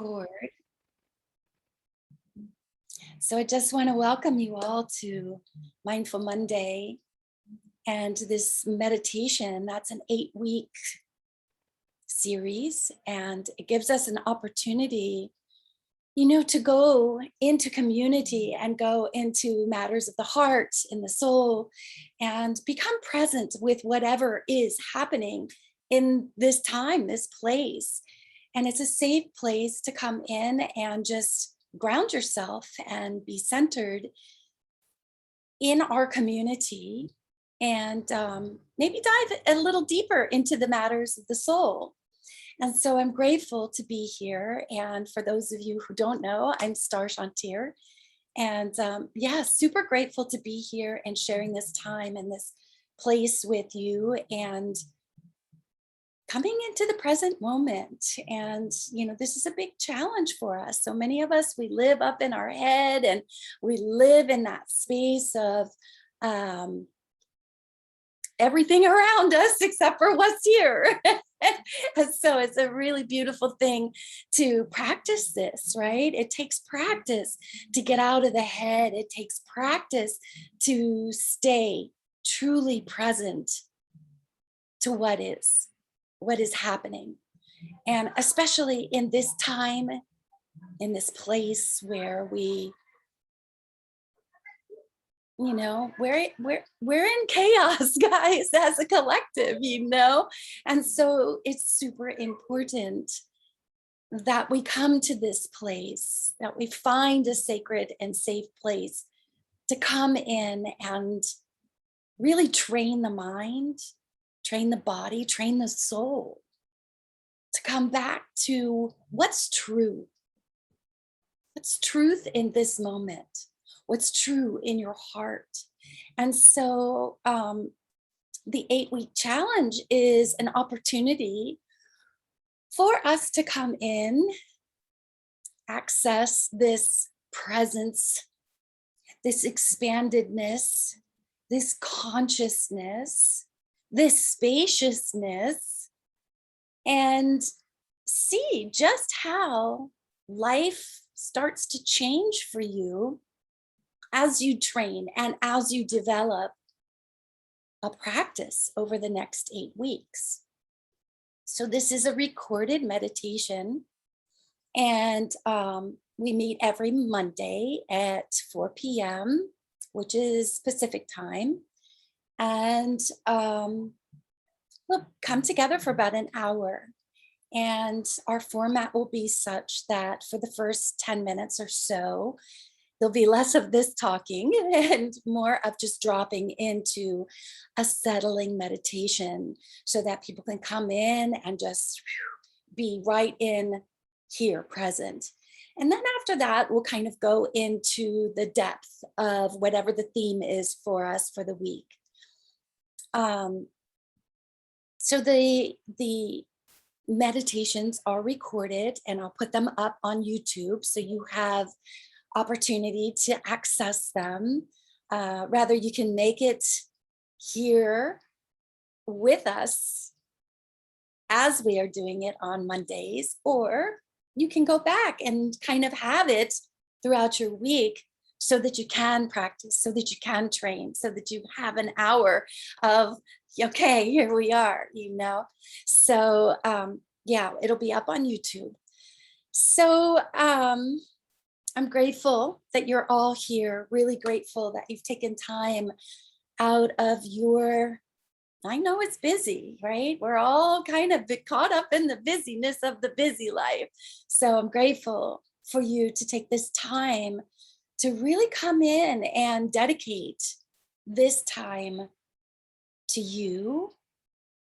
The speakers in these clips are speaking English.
record. So I just want to welcome you all to Mindful Monday and this meditation. That's an 8-week series, and it gives us an opportunity, to go into community and go into matters of the heart and the soul and become present with whatever is happening in this time, this place. And it's a safe place to come in and just ground yourself and be centered in our community and maybe dive a little deeper into the matters of the soul. And so I'm grateful to be here. And for those of you who don't know, I'm Starr Shontere. And super grateful to be here and sharing this time and this place with you and coming into the present moment. And, this is a big challenge for us. So many of us, we live up in our head and we live in that space of everything around us except for what's here. And so it's a really beautiful thing to practice this, right? It takes practice to get out of the head. It takes practice to stay truly present to what is happening. And especially in this time, in this place where we're in chaos, guys, as a collective, and so it's super important that we come to this place, that we find a sacred and safe place to come in and really train the mind, train the body, train the soul to come back to what's true. What's truth in this moment? What's true in your heart? And so the 8-week challenge is an opportunity for us to come in, access this presence, this expandedness, this consciousness, this spaciousness, and see just how life starts to change for you as you train and as you develop a practice over the next 8 weeks. So this is a recorded meditation, and we meet every Monday at 4 p.m., which is Pacific time. And we'll come together for about an hour. And our format will be such that for the first 10 minutes or so, there'll be less of this talking and more of just dropping into a settling meditation so that people can come in and just be right in here, present. And then after that, we'll kind of go into the depth of whatever the theme is for us for the week. So the meditations are recorded, and I'll put them up on YouTube so you have opportunity to access them. Rather, you can make it here with us as we are doing it on Mondays, or you can go back and kind of have it throughout your week so that you can practice, so that you can train, so that you have an hour of, okay, here we are, So it'll be up on YouTube. So I'm grateful that you're all here, really grateful that you've taken time out of I know it's busy, right? We're all kind of caught up in the busyness of the busy life. So I'm grateful for you to take this time to really come in and dedicate this time to you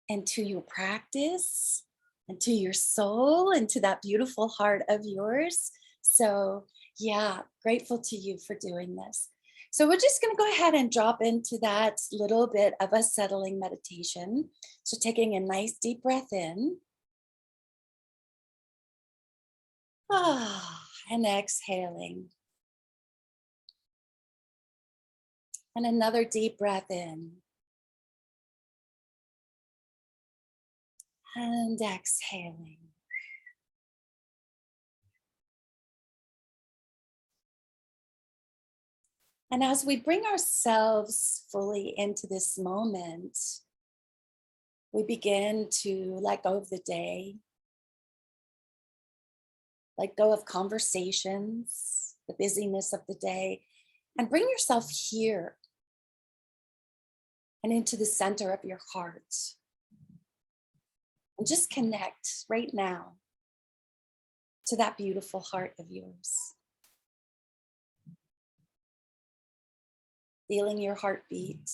and to your practice and to your soul and to that beautiful heart of yours. So grateful to you for doing this. So we're just going to go ahead and drop into that little bit of a settling meditation. So taking a nice deep breath in. And exhaling. And another deep breath in. And exhaling. And as we bring ourselves fully into this moment, we begin to let go of the day, let go of conversations, the busyness of the day, and bring yourself here and into the center of your heart. And just connect right now to that beautiful heart of yours. Feeling your heartbeat.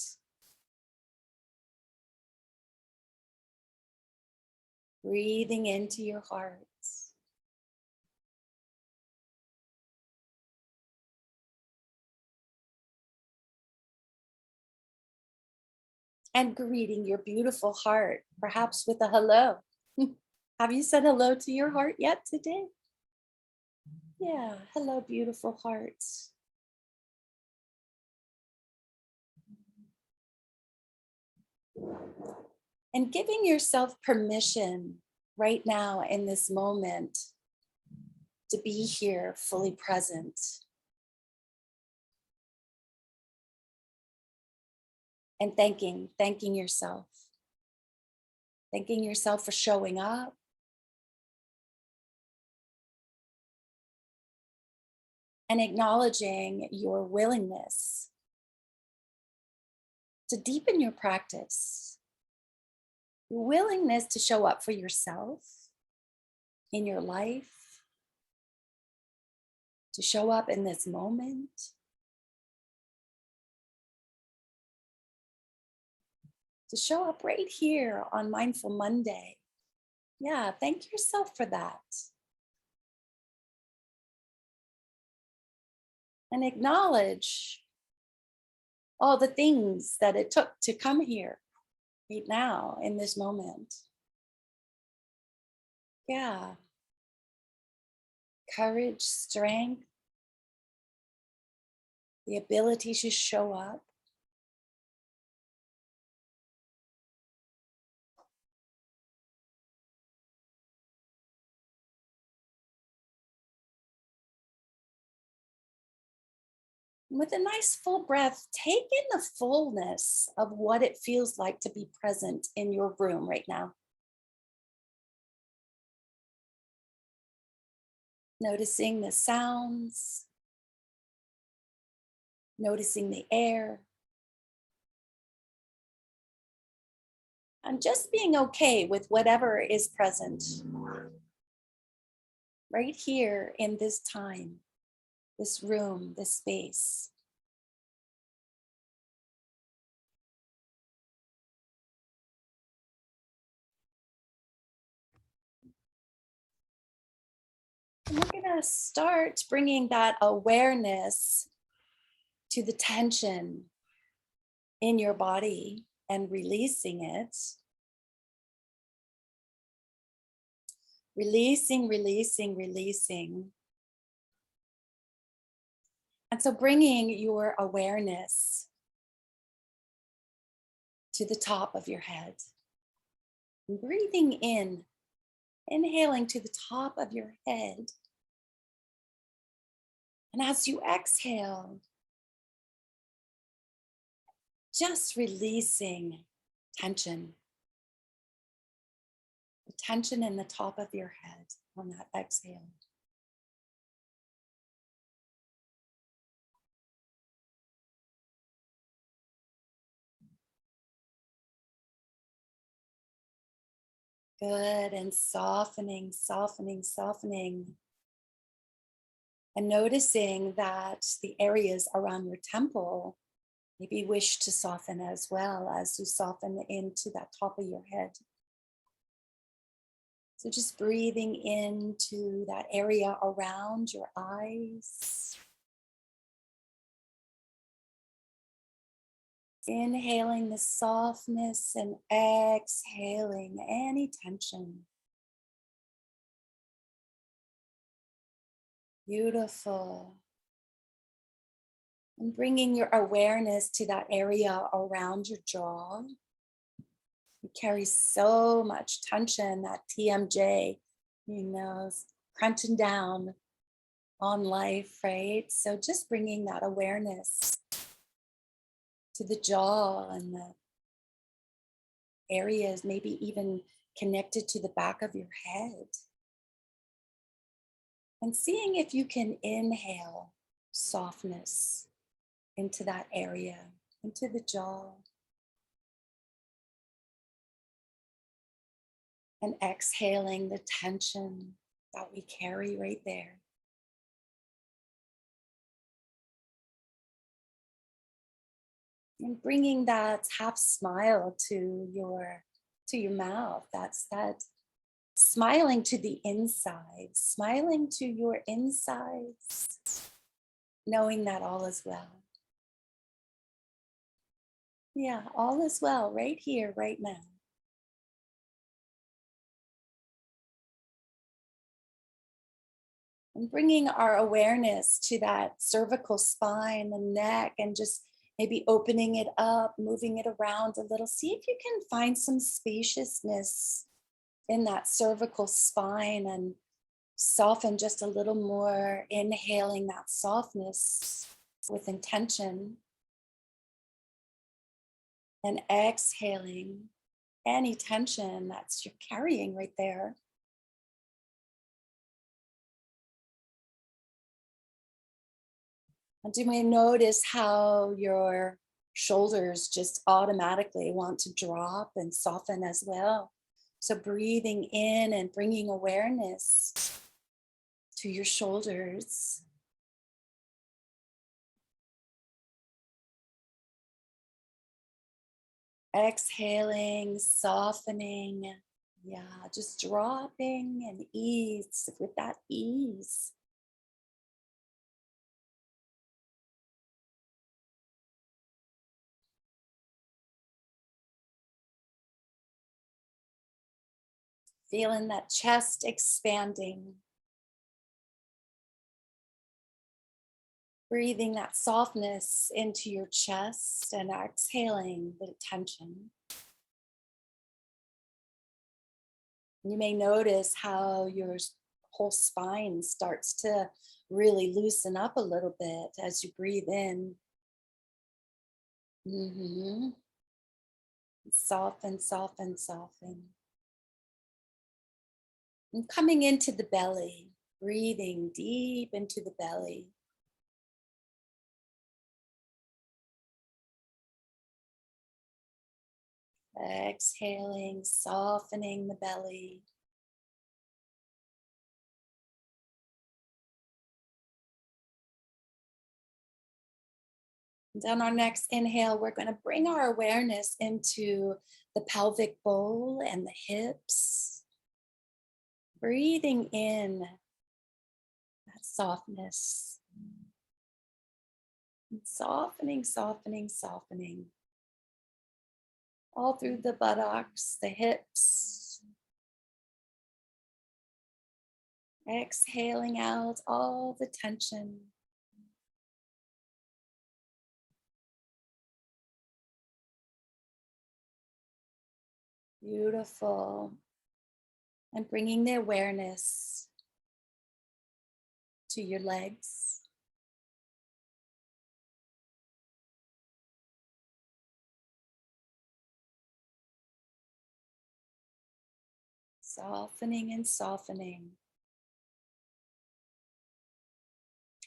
Breathing into your heart. And greeting your beautiful heart, perhaps with a hello. Have you said hello to your heart yet today? Yeah, hello, beautiful heart. And giving yourself permission right now in this moment to be here fully present. And thanking yourself. Thanking yourself for showing up. And acknowledging your willingness to deepen your practice. Your willingness to show up for yourself in your life, to show up in this moment, to show up right here on Mindful Monday. Yeah, thank yourself for that. And acknowledge all the things that it took to come here right now in this moment. Yeah. Courage, strength, the ability to show up. With a nice full breath, take in the fullness of what it feels like to be present in your room right now. Noticing the sounds, noticing the air, and just being okay with whatever is present right here in this time, this room, this space. And we're going to start bringing that awareness to the tension in your body and releasing it. Releasing, releasing, releasing. And so bringing your awareness to the top of your head. And breathing in, inhaling to the top of your head. And as you exhale, just releasing tension. The tension in the top of your head on that exhale. Good, and softening, softening, softening. And noticing that the areas around your temple maybe wish to soften as well as you soften into that top of your head. So just breathing into that area around your eyes. Inhaling the softness and exhaling any tension. Beautiful. And bringing your awareness to that area around your jaw. You carry so much tension, that TMJ, crunching down on life, right? So just bringing that awareness to the jaw and the areas, maybe even connected to the back of your head. And seeing if you can inhale softness into that area, into the jaw. And exhaling the tension that we carry right there. And bringing that half smile to your mouth. That's that smiling to the inside, smiling to your insides, knowing that all is well. Yeah, all is well right here, right now. And bringing our awareness to that cervical spine, the neck, and just maybe opening it up, moving it around a little. See if you can find some spaciousness in that cervical spine and soften just a little more, inhaling that softness with intention and exhaling any tension that's you're carrying right there. And you may notice how your shoulders just automatically want to drop and soften as well. So breathing in and bringing awareness to your shoulders. Exhaling, softening. Yeah, just dropping and ease with that ease. Feeling that chest expanding. Breathing that softness into your chest and exhaling the tension. You may notice how your whole spine starts to really loosen up a little bit as you breathe in. Soften, soften, soften. And coming into the belly, breathing deep into the belly. Exhaling, softening the belly. And on our next inhale, we're going to bring our awareness into the pelvic bowl and the hips. Breathing in that softness. And softening, softening, softening. All through the buttocks, the hips. Exhaling out all the tension. Beautiful. And bringing the awareness to your legs. Softening and softening.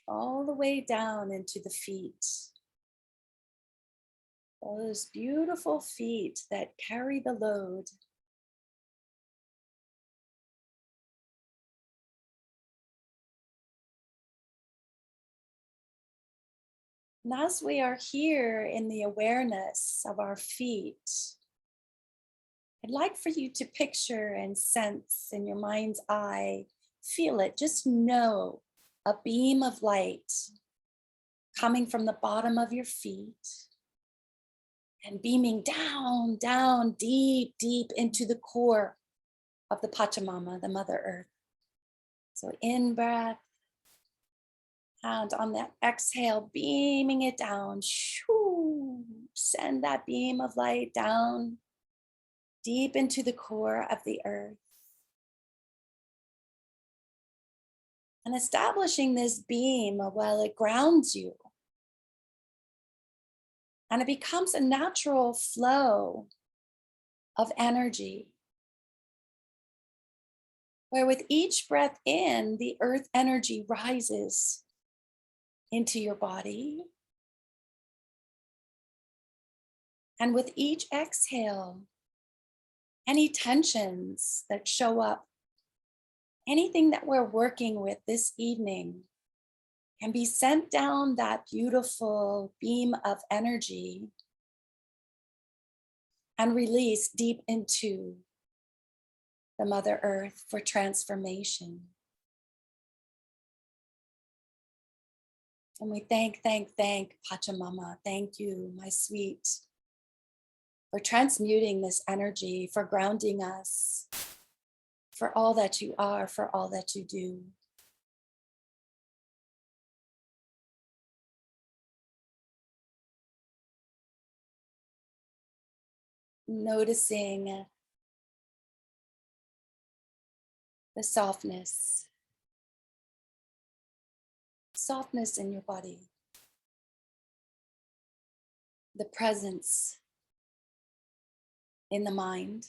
All the way down into the feet. Those beautiful feet that carry the load. And as we are here in the awareness of our feet, I'd like for you to picture and sense in your mind's eye, feel it, just know a beam of light coming from the bottom of your feet and beaming down, down, deep, deep into the core of the Pachamama, the Mother Earth. So in breath, and on that exhale, beaming it down, shoo, send that beam of light down deep into the core of the earth. And establishing this beam while it grounds you. And it becomes a natural flow of energy, where with each breath in, the earth energy rises into your body. And with each exhale, any tensions that show up, anything that we're working with this evening, can be sent down that beautiful beam of energy and released deep into the Mother Earth for transformation. And we thank Pachamama. Thank you, my sweet, for transmuting this energy, for grounding us, for all that you are, for all that you do. Noticing the softness in your body, the presence in the mind,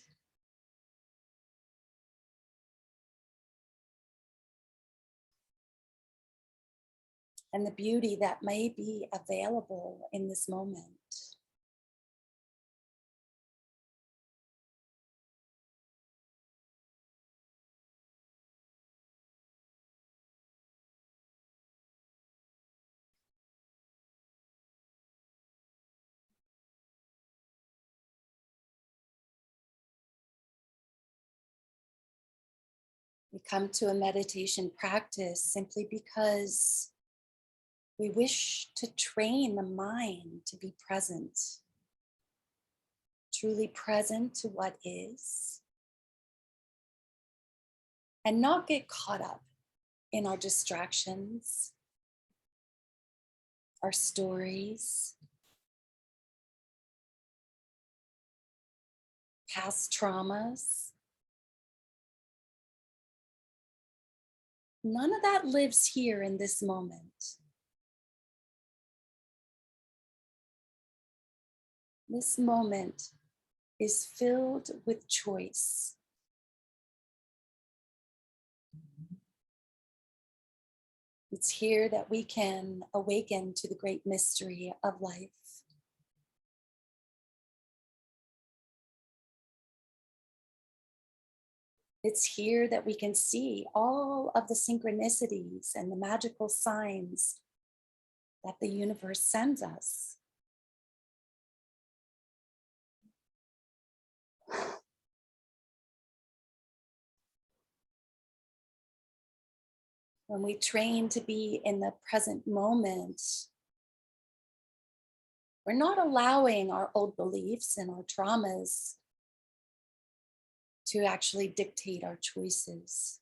and the beauty that may be available in this moment. We come to a meditation practice simply because we wish to train the mind to be present, truly present to what is, and not get caught up in our distractions, our stories, past traumas. None of that lives here in this moment. This moment is filled with choice. It's here that we can awaken to the great mystery of life. It's here that we can see all of the synchronicities and the magical signs that the universe sends us. When we train to be in the present moment, we're not allowing our old beliefs and our traumas to actually dictate our choices.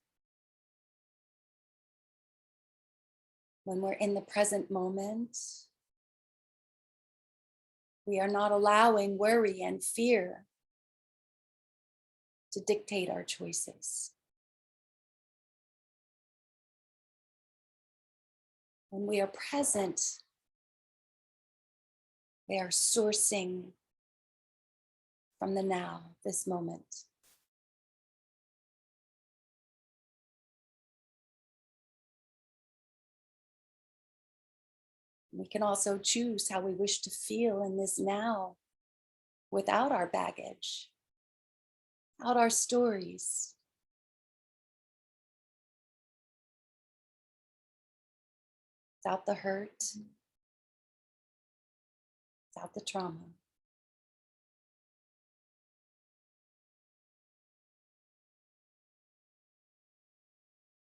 When we're in the present moment, we are not allowing worry and fear to dictate our choices. When we are present, we are sourcing from the now, this moment. We can also choose how we wish to feel in this now without our baggage, without our stories. Without the hurt, without the trauma.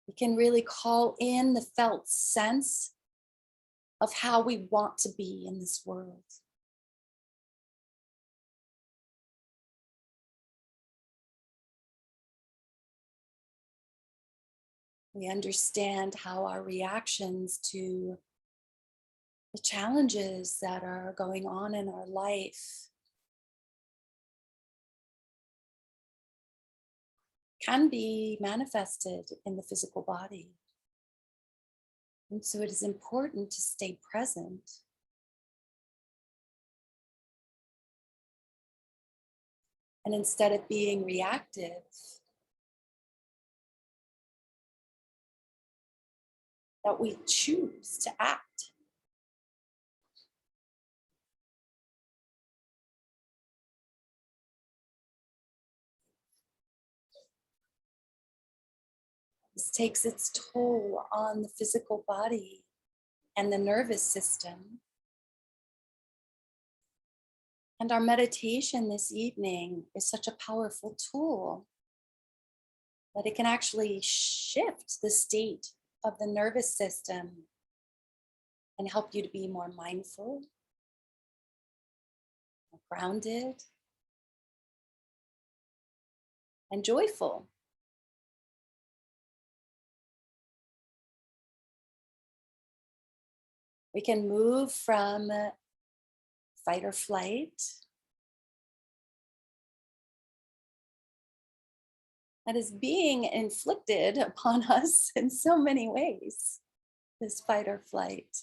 We can really call in the felt sense of how we want to be in this world. We understand how our reactions to the challenges that are going on in our life can be manifested in the physical body. And so it is important to stay present And instead of being reactive, that we choose to act. This takes its toll on the physical body and the nervous system. And our meditation this evening is such a powerful tool that it can actually shift the state of the nervous system and help you to be more mindful, more grounded, and joyful. We can move from fight or flight, that is being inflicted upon us in so many ways, this fight or flight.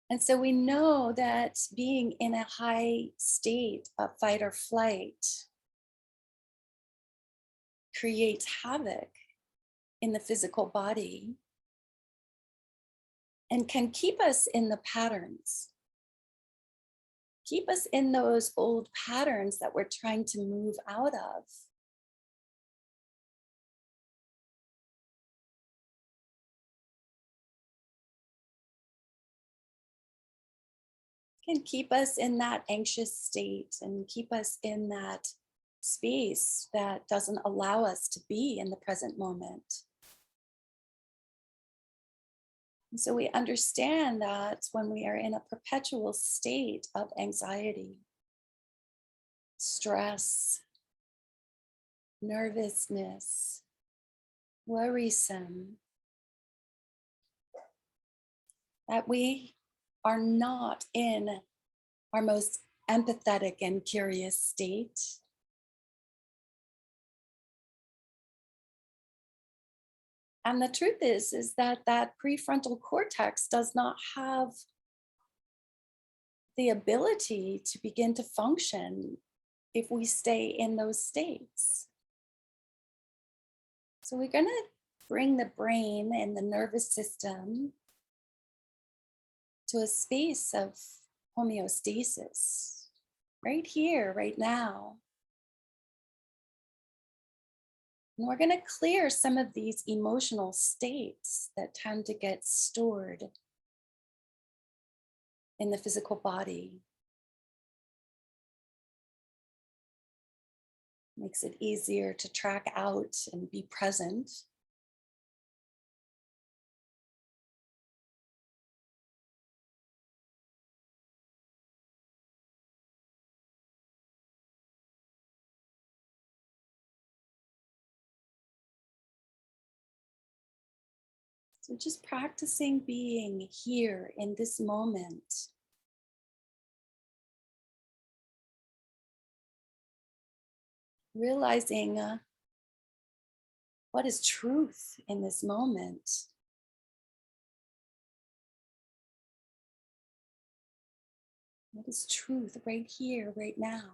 And so we know that being in a high state of fight or flight creates havoc in the physical body and can keep us in the patterns, keep us in those old patterns that we're trying to move out of. Can keep us in that anxious state and keep us in that space that doesn't allow us to be in the present moment. And so we understand that when we are in a perpetual state of anxiety, stress, nervousness, worrisome, that we are not in our most empathetic and curious state. And the truth is that that prefrontal cortex does not have the ability to begin to function if we stay in those states. So we're going to bring the brain and the nervous system to a space of homeostasis right here, right now. And we're going to clear some of these emotional states that tend to get stored in the physical body. Makes it easier to track out and be present. So just practicing being here in this moment. Realizing what is truth in this moment. What is truth right here, right now?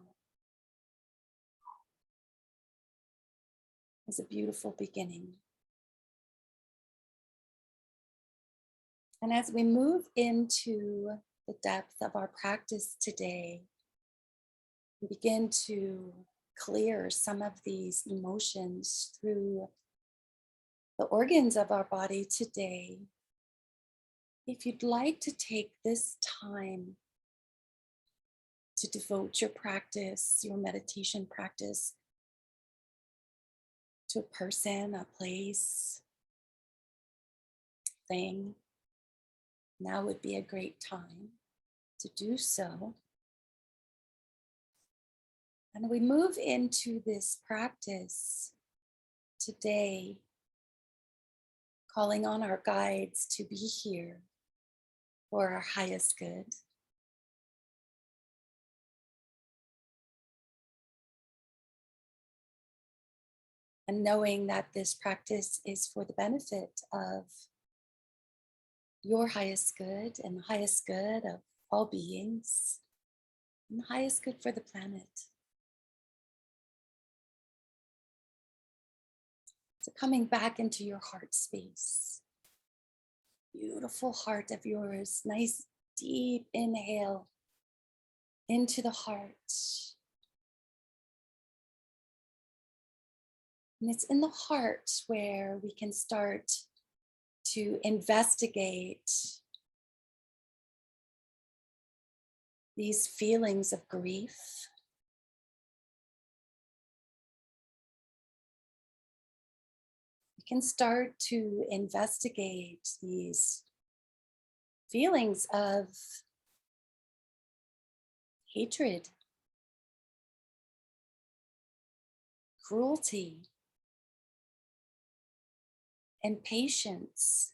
Is a beautiful beginning. And as we move into the depth of our practice today, we begin to clear some of these emotions through the organs of our body today. If you'd like to take this time to devote your practice, your meditation practice, to a person, a place, thing, now would be a great time to do so. And we move into this practice today, calling on our guides to be here for our highest good. And knowing that this practice is for the benefit of your highest good and the highest good of all beings and the highest good for the planet. So coming back into your heart space, beautiful heart of yours, nice deep inhale into the heart. And it's in the heart where we can start to investigate these feelings of grief. We can start to investigate these feelings of hatred, cruelty, and patience.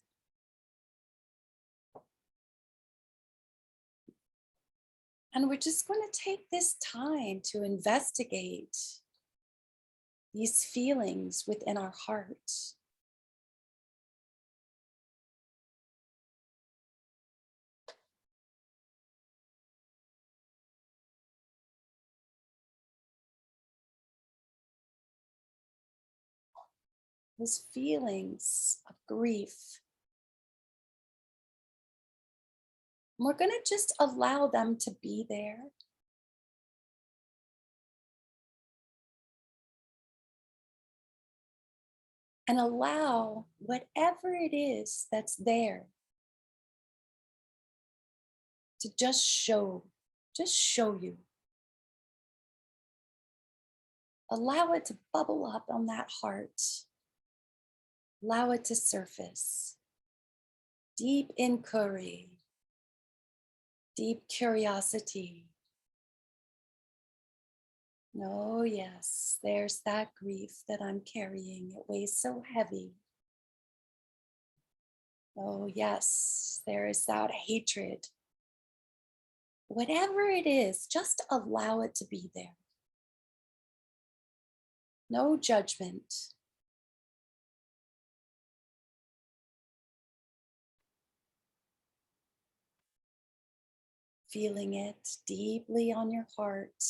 And we're just going to take this time to investigate these feelings within our heart. Those feelings of grief. We're going to just allow them to be there. And allow whatever it is that's there to just show you. Allow it to bubble up on that heart. Allow it to surface. Deep inquiry, deep curiosity. Oh, yes, there's that grief that I'm carrying. It weighs so heavy. Oh, yes, there is that hatred. Whatever it is, just allow it to be there. No judgment. Feeling it deeply on your heart.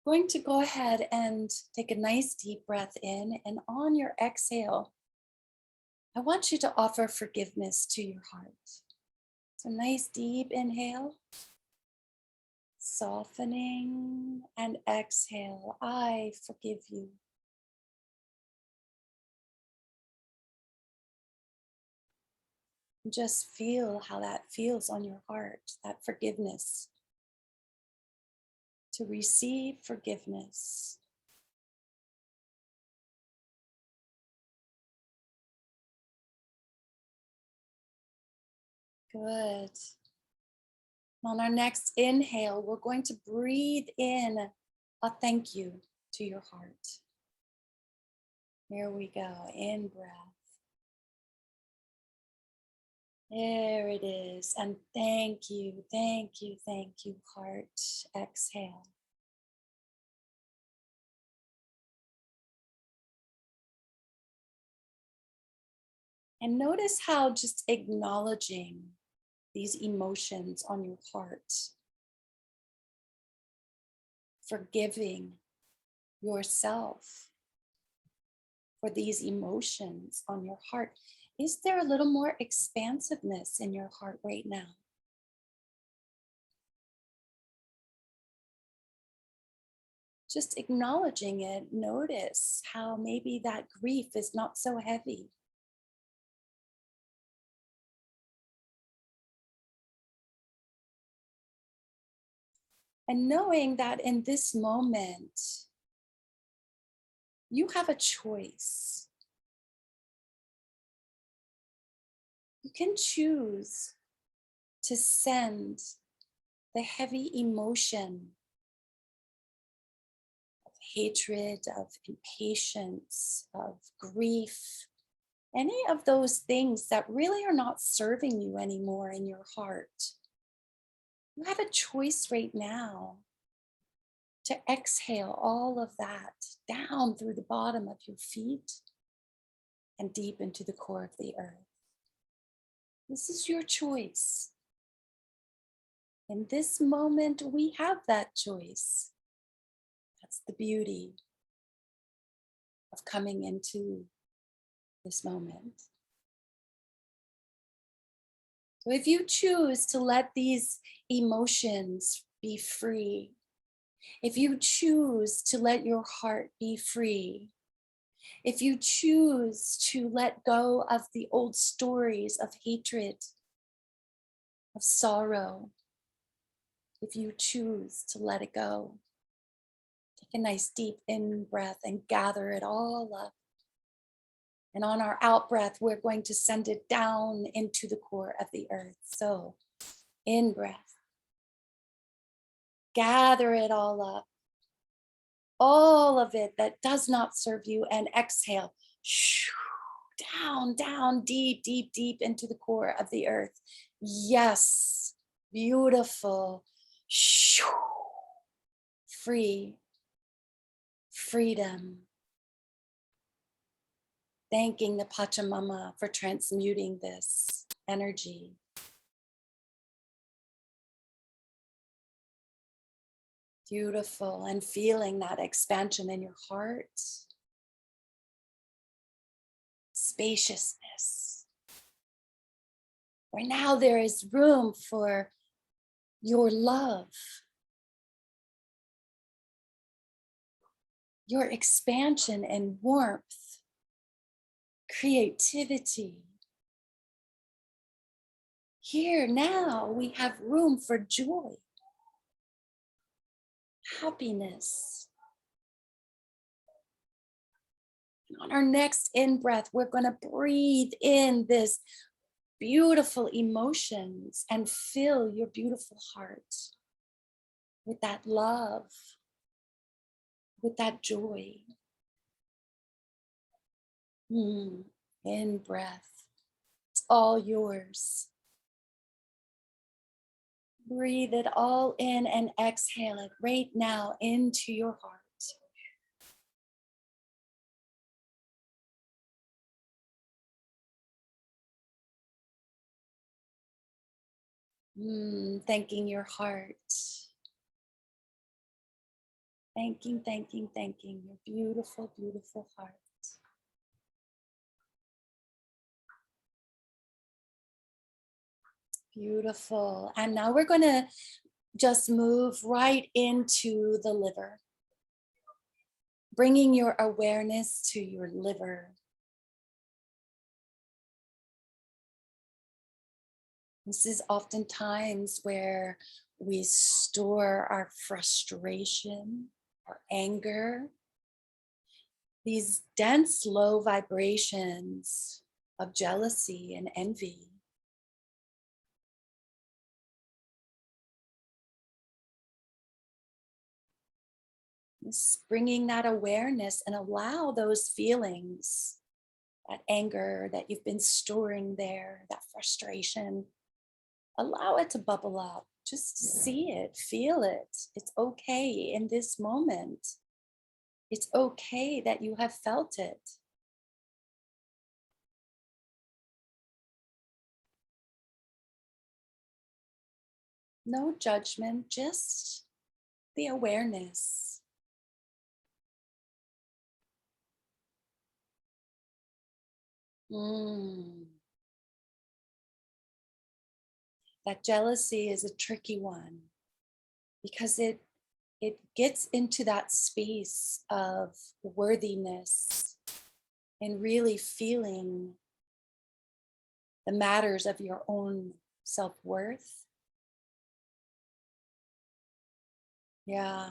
Going to go ahead and take a nice deep breath in, and on your exhale, I want you to offer forgiveness to your heart. So nice deep inhale, softening, and exhale. I forgive you. Just feel how that feels on your heart, that forgiveness. To receive forgiveness. Good. On our next inhale, we're going to breathe in a thank you to your heart. Here we go, in breath. There it is. And thank you, heart. Exhale. And notice how just acknowledging these emotions on your heart, forgiving yourself for these emotions on your heart. Is there a little more expansiveness in your heart right now? Just acknowledging it, notice how maybe that grief is not so heavy. And knowing that in this moment, you have a choice. You can choose to send the heavy emotion of hatred, of impatience, of grief, any of those things that really are not serving you anymore in your heart. You have a choice right now to exhale all of that down through the bottom of your feet and deep into the core of the earth. This is your choice. In this moment, we have that choice. That's the beauty of coming into this moment. So if you choose to let these emotions be free, if you choose to let your heart be free, if you choose to let go of the old stories of hatred, of sorrow, if you choose to let it go, take a nice deep in breath and gather it all up. And on our out breath, we're going to send it down into the core of the earth. So in breath, gather it all up, all of it that does not serve you, and exhale, down, down, deep, deep, deep into the core of the earth. Yes, beautiful. Free, freedom. Thanking the Pachamama for transmuting this energy. Beautiful, and feeling that expansion in your heart. Spaciousness. Where now there is room for your love, your expansion and warmth, creativity. Here now we have room for joy, happiness. And on our next in-breath, we're going to breathe in this beautiful emotions and fill your beautiful heart with that love, with that joy. In breath, it's all yours. Breathe it all in and exhale it right now into your heart. Thanking your heart. Thanking your beautiful, beautiful heart. Beautiful. And now we're going to just move right into the liver, bringing your awareness to your liver. This is oftentimes where we store our frustration, our anger, these dense, low vibrations of jealousy and envy. Just bringing that awareness and allow those feelings, that anger that you've been storing there, that frustration, allow it to bubble up. Just see it, feel it. It's okay in this moment. It's okay that you have felt it. No judgment, just the awareness. That jealousy is a tricky one because it gets into that space of worthiness and really feeling the matters of your own self-worth. Yeah.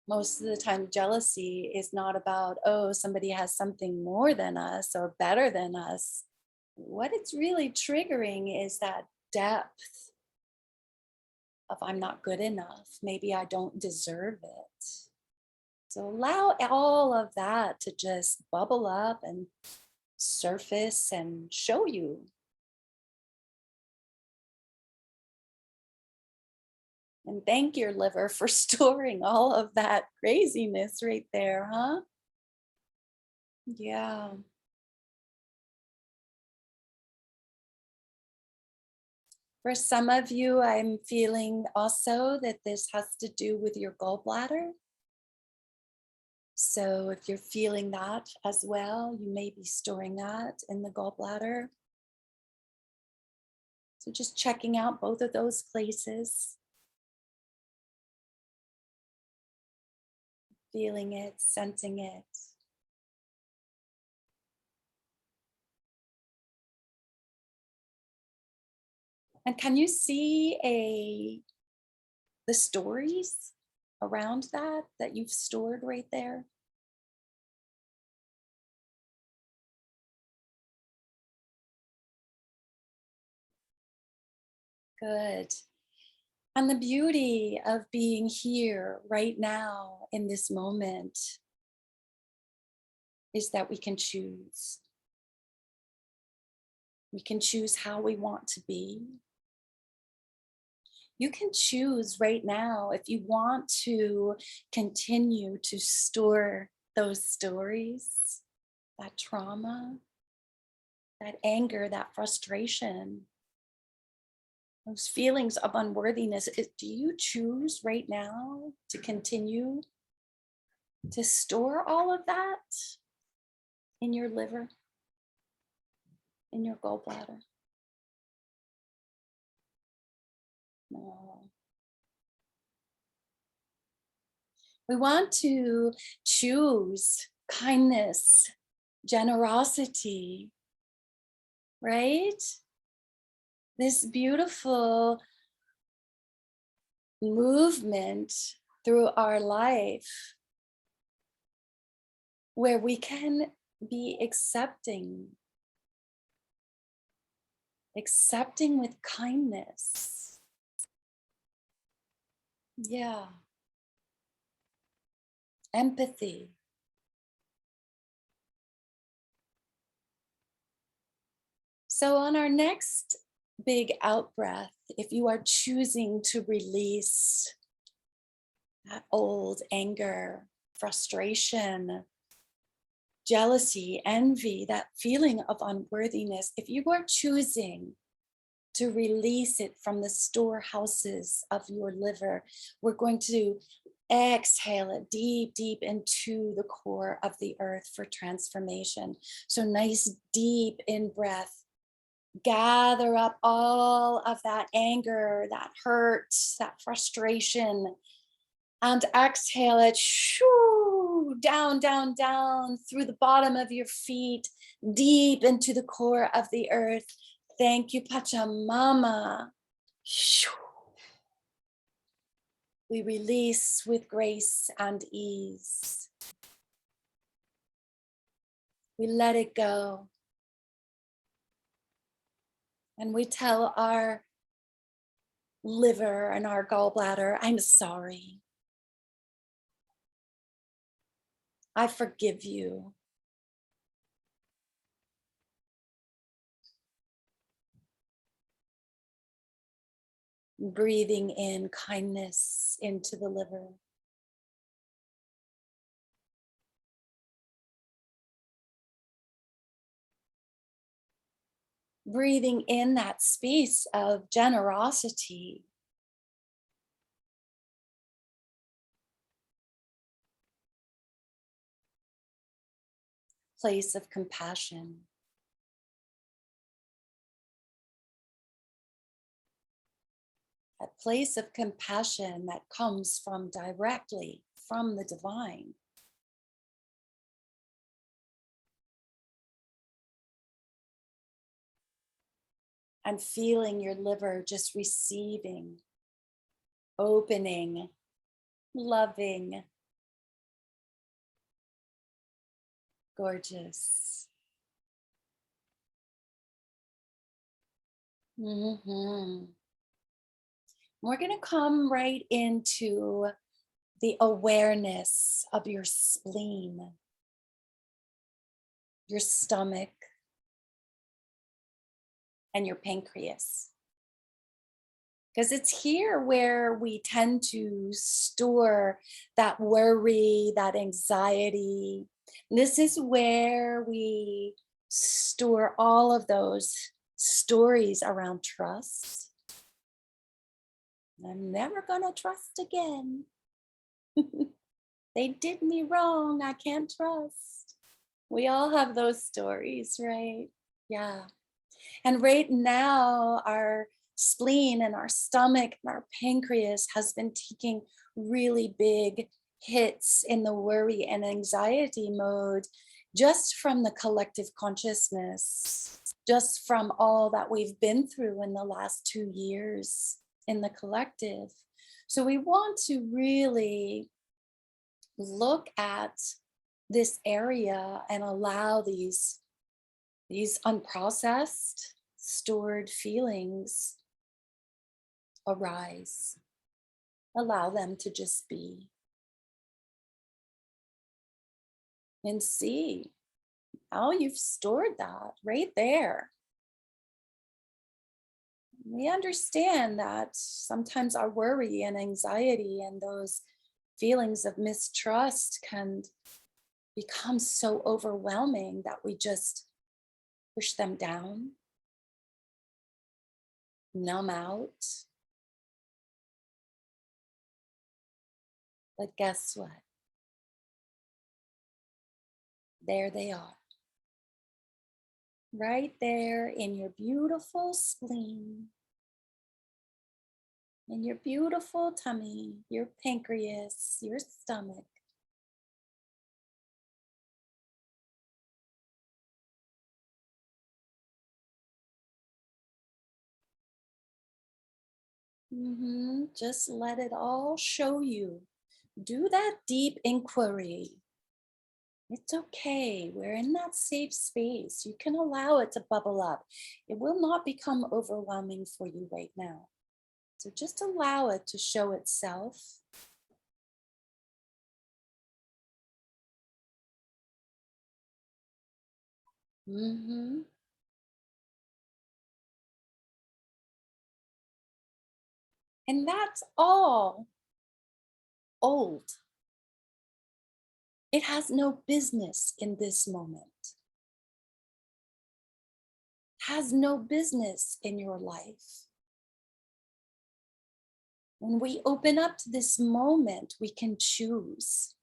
Most of the time, jealousy is not about, oh, somebody has something more than us or better than us. What it's really triggering is that depth of I'm not good enough. Maybe I don't deserve it. So allow all of that to just bubble up and surface and show you. And thank your liver for storing all of that craziness right there, huh? Yeah. For some of you, I'm feeling also that this has to do with your gallbladder. So if you're feeling that as well, you may be storing that in the gallbladder. So just checking out both of those places, feeling it, sensing it. And can you see the stories around that you've stored right there? Good. And the beauty of being here right now in this moment is that we can choose. We can choose how we want to be. You can choose right now if you want to continue to store those stories, that trauma, that anger, that frustration, those feelings of unworthiness. Do you choose right now to continue to store all of that in your liver, in your gallbladder? No. We want to choose kindness, generosity, right? This beautiful movement through our life where we can be accepting with kindness. Yeah. Empathy. So on our next big out breath, if you are choosing to release that old anger, frustration, jealousy, envy, that feeling of unworthiness, if you are choosing to release it from the storehouses of your liver, we're going to exhale it deep, deep into the core of the earth for transformation. So nice, deep in breath. Gather up all of that anger, that hurt, that frustration, and exhale it shoo, down, down, down through the bottom of your feet, deep into the core of the earth. Thank you, Pachamama. Shoo. We release with grace and ease. We let it go. And we tell our liver and our gallbladder, I'm sorry. I forgive you. Breathing in kindness into the liver. Breathing in that space of generosity. Place of compassion. A place of compassion that comes from directly from the divine. And feeling your liver just receiving, opening, loving, gorgeous. Mm-hmm. We're going to come right into the awareness of your spleen, your stomach, and your pancreas. because it's here where we tend to store that worry, that anxiety. This is where we store all of those stories around trust. I'm never going to trust again. They did me wrong. I can't trust. We all have those stories, right? Yeah. And right now, our spleen and our stomach and our pancreas has been taking really big hits in the worry and anxiety mode just from the collective consciousness, just from all that we've been through in the last 2 years in the collective. So we want to really look at this area and allow these unprocessed, stored feelings arise. Allow them to just be. And see how you've stored that right there. We understand that sometimes our worry and anxiety and those feelings of mistrust can become so overwhelming that we just push them down, numb out. But guess what? There they are. Right there in your beautiful spleen, in your beautiful tummy, your pancreas, your stomach. Just let it all show you. Do that deep inquiry. It's okay. We're in that safe space. You can allow it to bubble up. It will not become overwhelming for you right now. So just allow it to show itself. Mm-hmm. And that's all old. It has no business in this moment. Has no business in your life. When we open up to this moment, we can choose.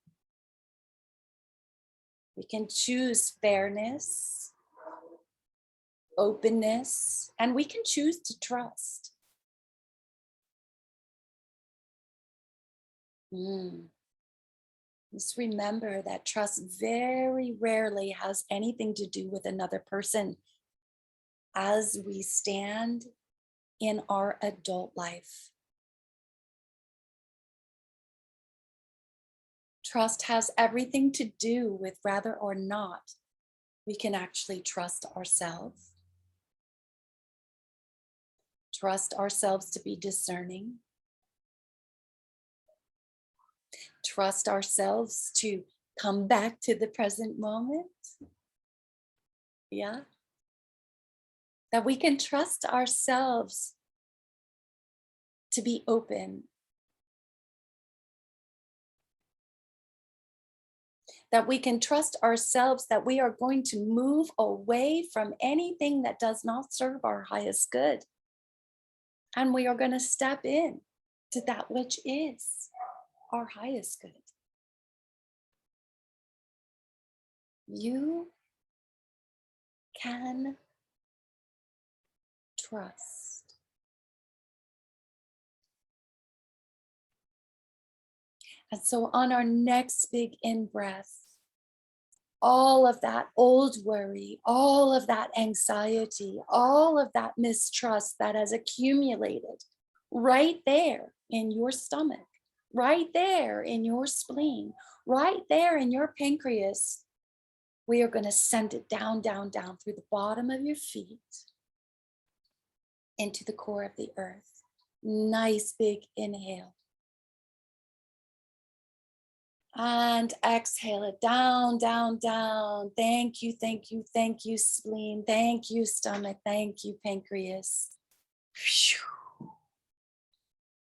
We can choose fairness, openness, and we can choose to trust. Just remember that trust very rarely has anything to do with another person as we stand in our adult life. Trust has everything to do with whether or not we can actually trust ourselves. Trust ourselves to be discerning. Trust ourselves to come back to the present moment. Yeah. That we can trust ourselves to be open. That we can trust ourselves that we are going to move away from anything that does not serve our highest good. And we are going to step in to that which is our highest good. You can trust. And so on our next big in-breath, all of that old worry, all of that anxiety, all of that mistrust that has accumulated right there in your stomach, right there in your spleen, right there in your pancreas, we are going to send it down, down, down through the bottom of your feet into the core of the earth. Nice big inhale. And exhale it down, down, down. Thank you, thank you, thank you, spleen. Thank you, stomach. Thank you, pancreas.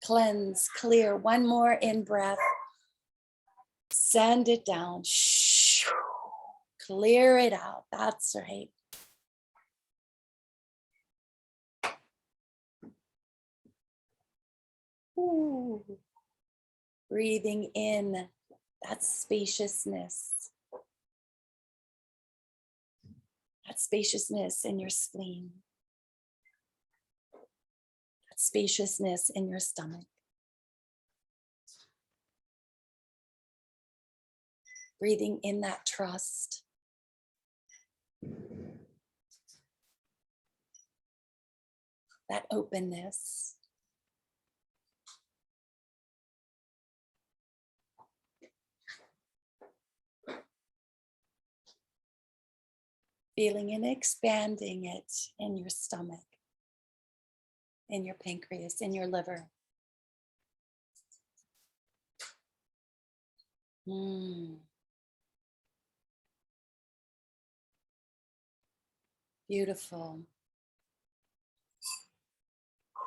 cleanse, clear. One more in breath. Send it down. Clear it out. That's right. Ooh. Breathing in that spaciousness. That spaciousness in your spleen. That spaciousness in your stomach. Breathing in that trust. That openness. Feeling and expanding it in your stomach, in your pancreas, in your liver. Beautiful.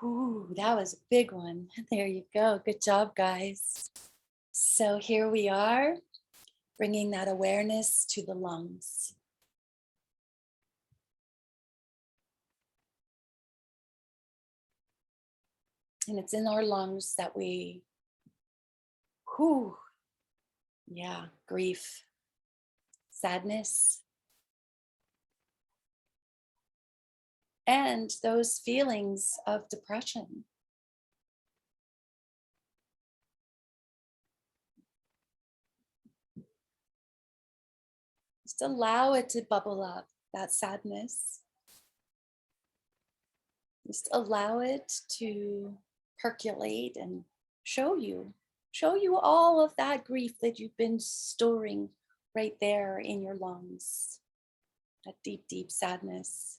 Ooh, that was a big one. There you go. Good job, guys. So here we are, bringing that awareness to the lungs. And it's in our lungs that we, grief, sadness, and those feelings of depression. Just allow it to bubble up, that sadness. Just allow it to percolate and show you all of that grief that you've been storing right there in your lungs. That deep, deep sadness.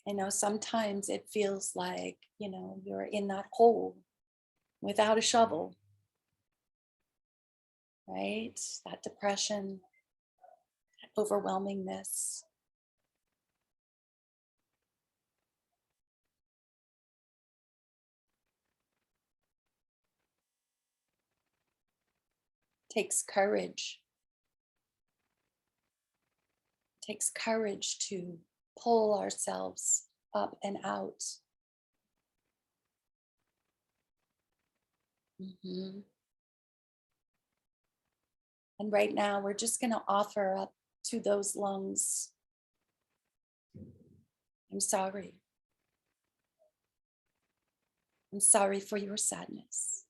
I know sometimes it feels like, you're in that hole without a shovel, right? That depression, that overwhelmingness. Takes courage. It takes courage to pull ourselves up and out. And right now, we're just going to offer up to those lungs. I'm sorry. I'm sorry for your sadness.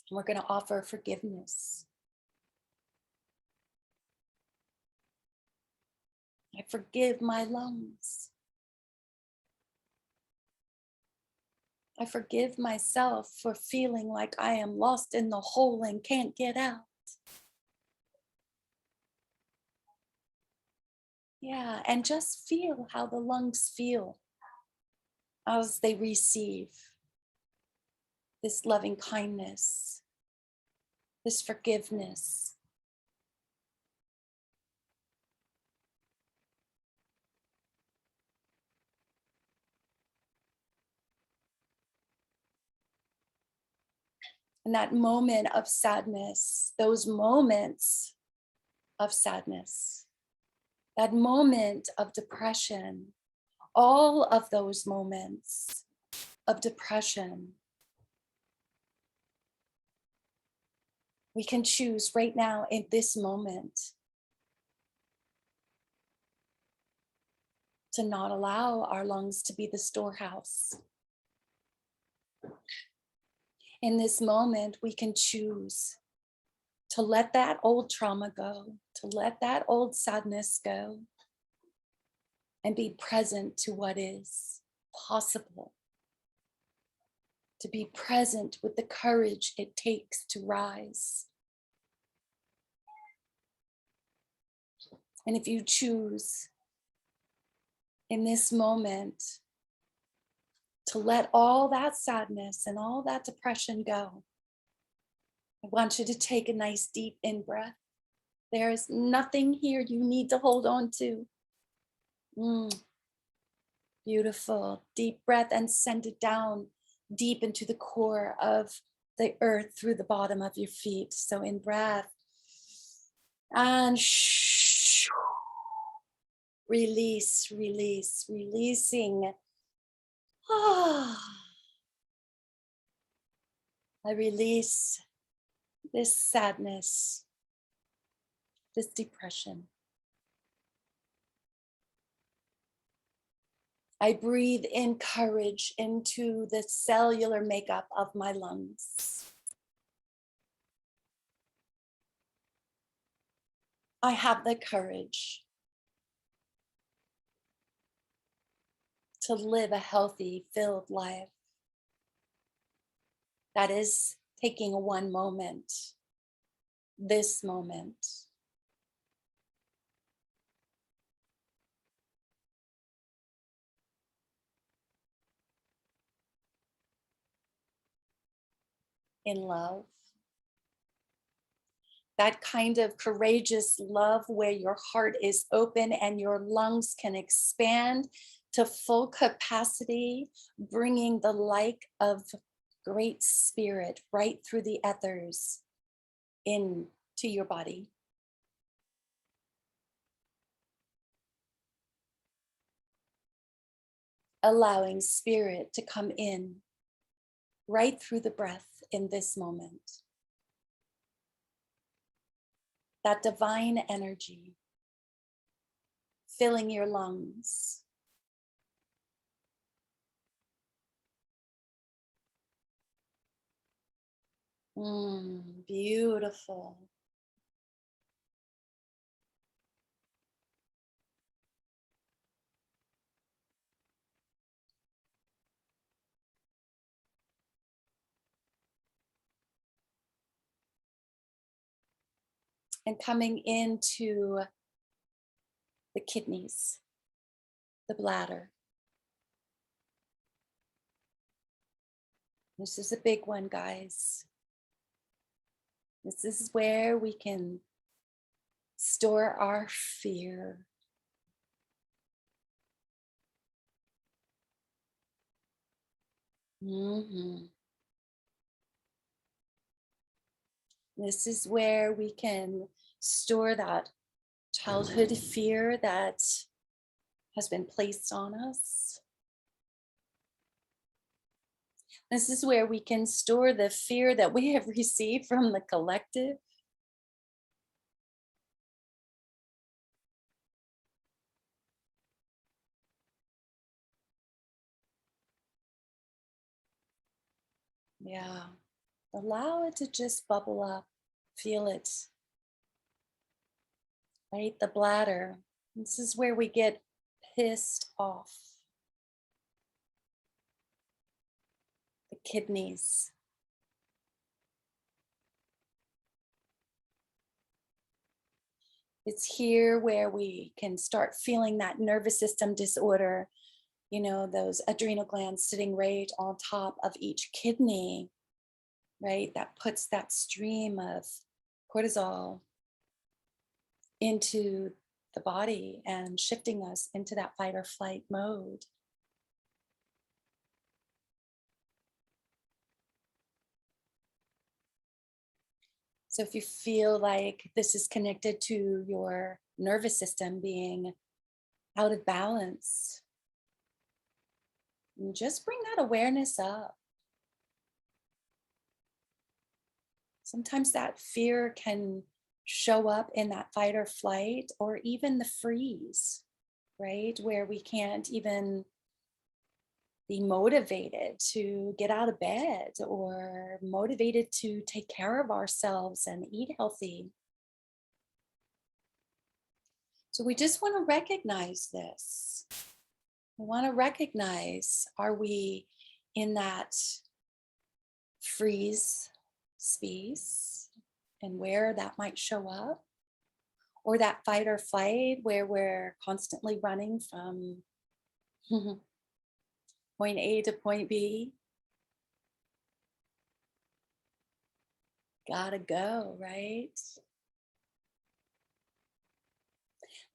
And we're going to offer forgiveness. I forgive my lungs. I forgive myself for feeling like I am lost in the hole and can't get out. Yeah, and just feel how the lungs feel as they receive this loving kindness, this forgiveness. And that moment of sadness, those moments of sadness, that moment of depression, all of those moments of depression, we can choose right now in this moment to not allow our lungs to be the storehouse. In this moment, we can choose to let that old trauma go, to let that old sadness go, and be present to what is possible. To be present with the courage it takes to rise. And if you choose in this moment to let all that sadness and all that depression go. I want you to take a nice deep in breath. There is nothing here you need to hold on to. Beautiful. Deep breath and send it down deep into the core of the earth through the bottom of your feet. So in breath and release, release, releasing. I release this sadness, this depression. I breathe in courage into the cellular makeup of my lungs. I have the courage to live a healthy, filled life. That is taking one moment, this moment. In love. That kind of courageous love where your heart is open and your lungs can expand to full capacity, bringing the light of great spirit right through the ethers into your body. Allowing spirit to come in right through the breath in this moment. That divine energy filling your lungs. Beautiful. And coming into the kidneys, the bladder. This is a big one, guys. This is where we can store our fear. This is where we can store that childhood fear that has been placed on us. This is where we can store the fear that we have received from the collective. Yeah, allow it to just bubble up, feel it, right? The bladder, this is where we get pissed off. The kidneys. It's here where we can start feeling that nervous system disorder, you know, those adrenal glands sitting right on top of each kidney, right? That puts that stream of cortisol into the body and shifting us into that fight or flight mode. So if you feel like this is connected to your nervous system being out of balance, just bring that awareness up. Sometimes that fear can show up in that fight or flight, or even the freeze, right? Where we can't even be motivated to get out of bed or motivated to take care of ourselves and eat healthy. So we just want to recognize this. We want to recognize, are we in that freeze space and where that might show up? Or that fight or flight where we're constantly running from point A to point B. Gotta go, right?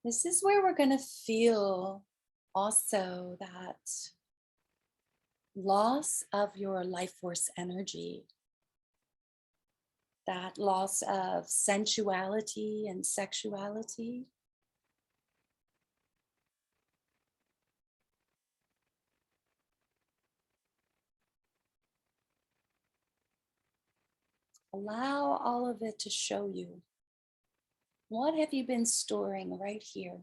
This is where we're going to feel also that loss of your life force energy, that loss of sensuality and sexuality. Allow all of it to show you. What have you been storing right here?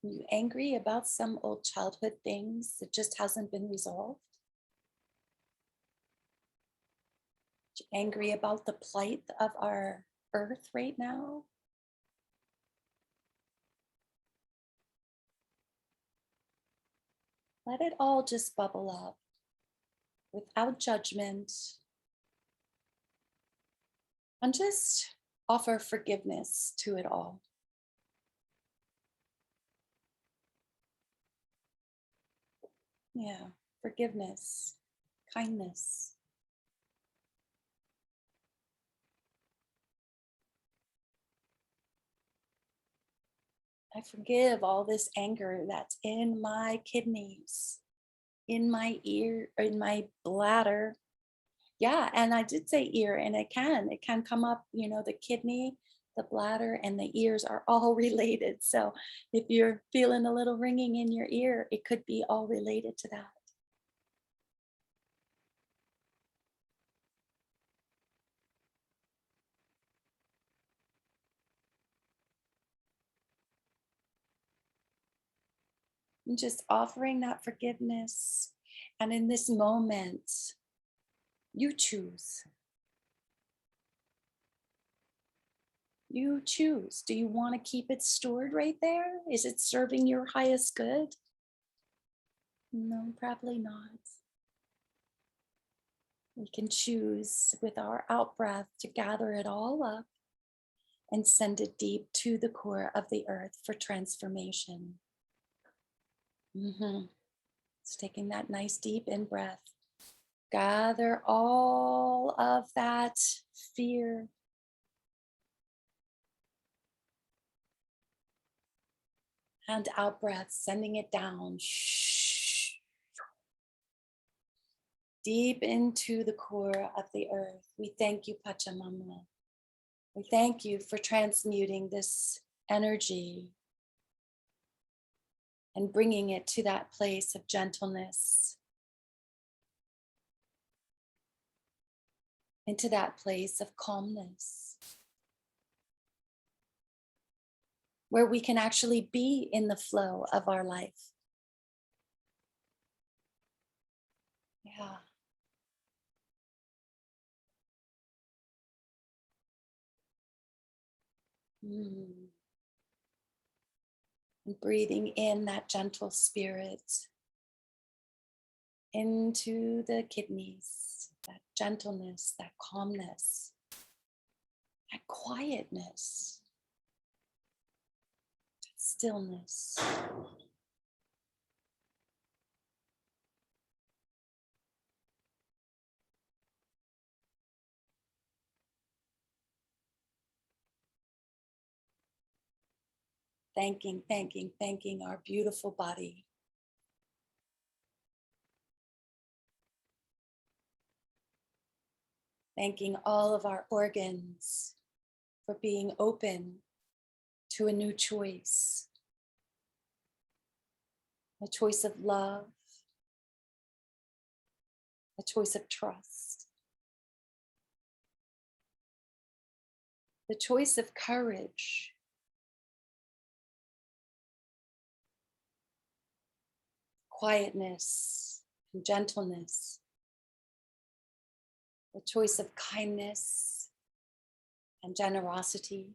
Are you angry about some old childhood things that just hasn't been resolved? Are you angry about the plight of our earth right now? Let it all just bubble up without judgment, and just offer forgiveness to it all. Yeah, forgiveness, kindness. I forgive all this anger that's in my kidneys, in my ear, in my bladder. Yeah, and I did say ear, and it can come up, the kidney, the bladder, and the ears are all related. So if you're feeling a little ringing in your ear, it could be all related to that. And just offering that forgiveness. And in this moment, you choose. You choose. Do you want to keep it stored right there? Is it serving your highest good? No, probably not. We can choose with our out breath to gather it all up and send it deep to the core of the earth for transformation. It's taking that nice deep in breath. Gather all of that fear, and out breath, sending it down. Deep into the core of the earth. We thank you, Pachamama. We thank you for transmuting this energy and bringing it to that place of gentleness, into that place of calmness, where we can actually be in the flow of our life. Yeah. And breathing in that gentle spirit into the kidneys, that gentleness, that calmness, that quietness, that stillness. Thanking our beautiful body. Thanking all of our organs for being open to a new choice. A choice of love, a choice of trust, the choice of courage, quietness, and gentleness, the choice of kindness and generosity,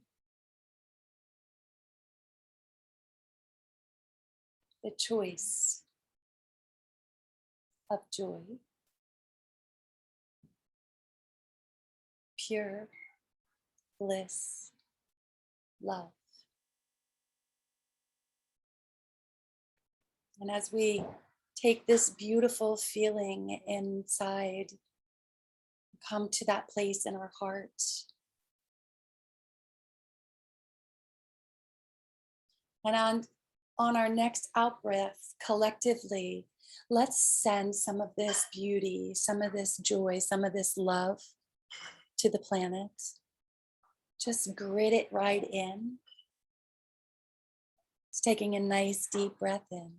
the choice of joy, pure bliss, love. And as we take this beautiful feeling inside, come to that place in our heart. And on our next out breath, collectively, let's send some of this beauty, some of this joy, some of this love to the planet. Just grit it right in. It's taking a nice deep breath in.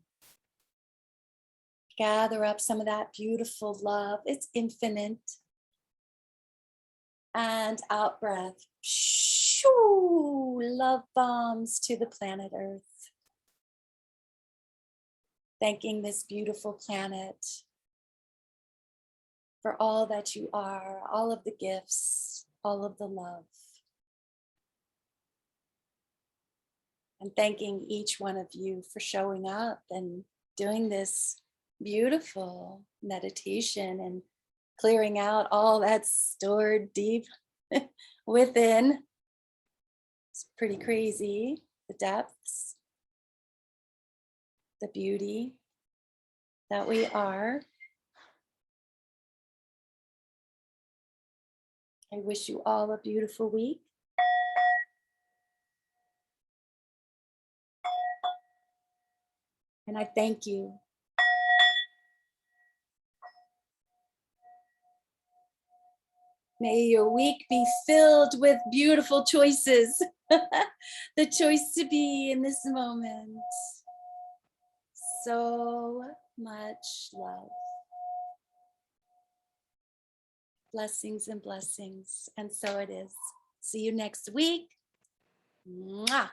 Gather up some of that beautiful love. It's infinite. And out breath. Shoo, love bombs to the planet Earth. Thanking this beautiful planet for all that you are, all of the gifts, all of the love. And thanking each one of you for showing up and doing this beautiful meditation and clearing out all that's stored deep within. It's pretty crazy, the depths, the beauty that we are. I wish you all a beautiful week. And I thank you. May your week be filled with beautiful choices. The choice to be in this moment. So much love. Blessings and blessings. And so it is. See you next week. Mwah.